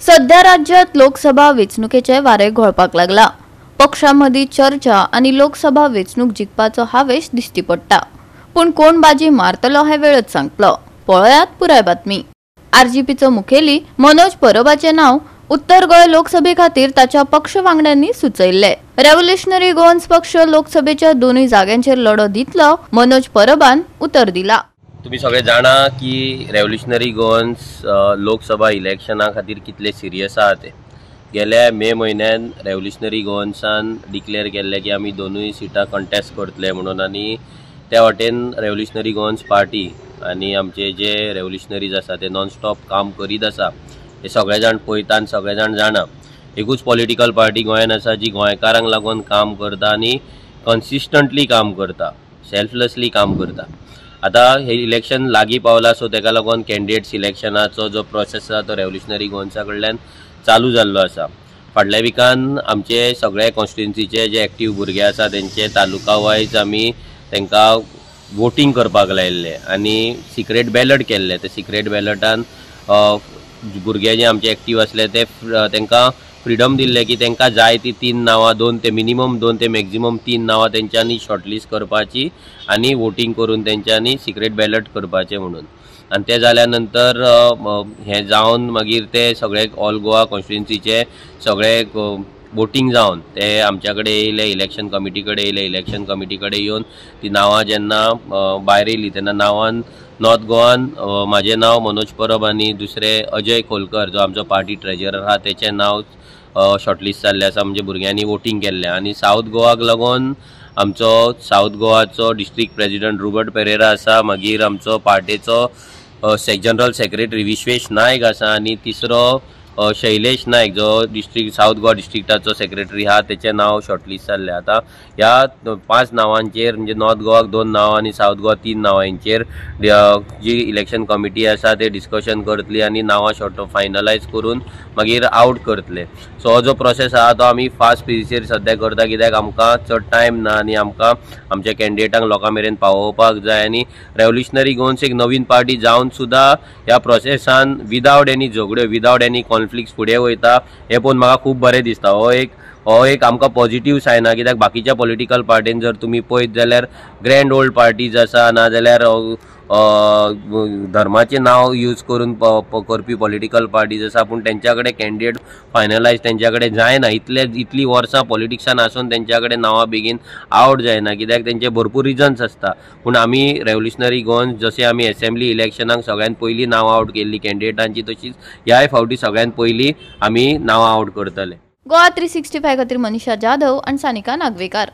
सध्या राज्यात लोकसभा वेंचणुकेचे वारे घोळपाक लागला। पक्षांमदी चर्चा आणि लोकसभा वेंचणूक जिखपाचो हावेश दिसती पडटा, पण कोण बाजी मारतलो हे वेळच सांगतलो। पळयात पुराय बातमी। आरजीपीचो मुखेली मनोज परबाचे नाव उत्तर गोय लोकसभे खातीर ताच्या पक्ष वांगड्यांनी सुचयल्ले। रेव्होल्युशनरी गोवन्स पक्ष लोकसभेच्या दोनूय जाग्यांचेर लढो दितलो, मनोज परबान उतर दिला। तुम्ही सगळे जाणा की रेव्होल्युशनरी गोवन्स लोकसभा इलेक्शना खातीर कितले सिरियस आहा ते। गेल्या मे म्हयन्यान रेव्होल्युशनरी गोवन्सान डिक्लेअर केल्ले की आमी दोनूय सिटां कंटेस्ट करतले म्हणून, आनी त्या वाटेन रेव्होल्युशनरी गोवन्स पार्टी आनी आमचे जे रेव्होल्युशनरीज आसा ते नॉन स्टॉप काम करीत आसा। हे सगळे जाण पळयता आनी सगळे जाण जाणा। एकूच पॉलिटिकल पार्टी गोंयान आसा जी गोंयकारांक लागून काम करता आनी कन्सिस्टंटली काम करता, सेल्फलेसली काम करता। आता हे इलेक्शन लागीं पावला, सो तेका लागून कॅन्डिडेट सिलेक्शनाचो जो प्रोसेस आसा तो रेव्होल्युशनरी गोवन्सा कडल्यान चालू जाल्लो आसा। फाटल्या विकान आमचे सगळे कॉन्स्टिट्युएन्सीचे जे एक्टीव भुरगे आसा तेंचे तालुका वायज आमी तांकां वोटींग करपाक लायिल्ले आनी सिक्रेट बॅलट केल्ले। ते सिक्रेट बॅलटान भुरगे जे आमचे एक्टीव आसले ते तांकां फ्रिडम दिल्ले की तांकां जाय ती 3 नांवां, 2 ते मिनिमम 2 ते मॅक्झिमम 3 नांवां तेंच्यांनी शॉर्टलिस्ट करपाची आनी वोटींग करून तेंच्यांनी सिक्रेट बॅलट करपाचें म्हणून। आनी ते जाल्या नंतर हे जावन मागीर ते सगळे ऑल गोवा कॉन्स्टिट्युएन्सीचे सगळे वोटींग जावन ते आमच्या कडेन येयले, इलेक्शन कमिटी कडेन येयले। इलेक्शन कमिटी कडेन येवन ती नांवां जेन्ना भायर येयली तेन्ना नांवान नॉर्थ गोवान म्हाजें नांव मनोज परब आनी दुसरे अजय खोलकर जो आमचो पार्टी ट्रेजरर आहा तेचें नांव शॉर्टलिस्ट जाल्लें आसा, म्हणजे भुरग्यांनी वोटींग केल्लें। आनी साऊथ गोवाक लागून आमचो साऊथ गोवाचो डिस्ट्रिक्ट प्रेसिडेंट रोबर्ट पेरेरा आसा, मागीर आमचो पार्टीचो जनरल सेक्रेटरी विश्वेश नायक आसा आनी तिसरो शैलेश नायक जो साऊथ गोवा डिस्ट्रिक्टाचो सेक्रेटरी आहा तेचें नांव शॉर्टलिस्ट जाल्लें। आतां ह्या 5 नांवांचेर म्हणजे नॉर्थ गोवाक 2 नांवां आनी साऊथ गोवा 3 नांवांचेर जी इलेक्शन कमिटी आसा ते डिस्कशन करतली आनी नांवां फायनलायज करून मागीर आउट करतले। सो हो जो प्रोसेस आहा तो आमी फास्ट पेसीचेर सद्या करता, कित्याक आमकां चड टायम ना आनी आमकां आमच्या कॅन्डिडेटांक लोकां मेरेन पावोवपाक जाय। आनी रेव्होल्युशनरी गोवन्स एक नवीन पार्टी जावन सुद्धा ह्या प्रोसेसान विदाउट एनी झगड्यो, विदाउट एनी कॉन्फ्लिक्ट्स फुडें वयता, हे पळोवन म्हाका खूब बरें दिसता। हो एक आमकां पॉझिटिव्ह सायन आहा, कित्याक बाकीच्या पॉलिटिकल पार्टीन जर तुमी पळयत जाल्यार ग्रँड ओल्ड पार्टीज आसा, नाजाल्यार धर्माचें नांव यूज करून करपी पॉलिटिकल पार्टीज आसा, पूण तेंच्या कडेन कॅन्डिडेट फायनलायज तेंच्या कडेन जायना। इतली वर्सां पॉलिटिक्सान आसून तेंच्या कडेन नांवां बेगीन आवट जायना, कित्याक तेंचे भरपूर रिजन्स आसता। पूण आमी रेव्होल्युशनरी गोवन्स जशें आमी एसेंब्ली इलेक्शनाक सगळ्यात पयलीं नांवां आवट केल्ली कॅन्डिडेटांची, तशीच ह्याय फावटी सगळ्यात पयलीं आमी नांवां आवट करतले। गोवा 365 खातीर मनीषा जाधव आनी सानिका नागवेकार।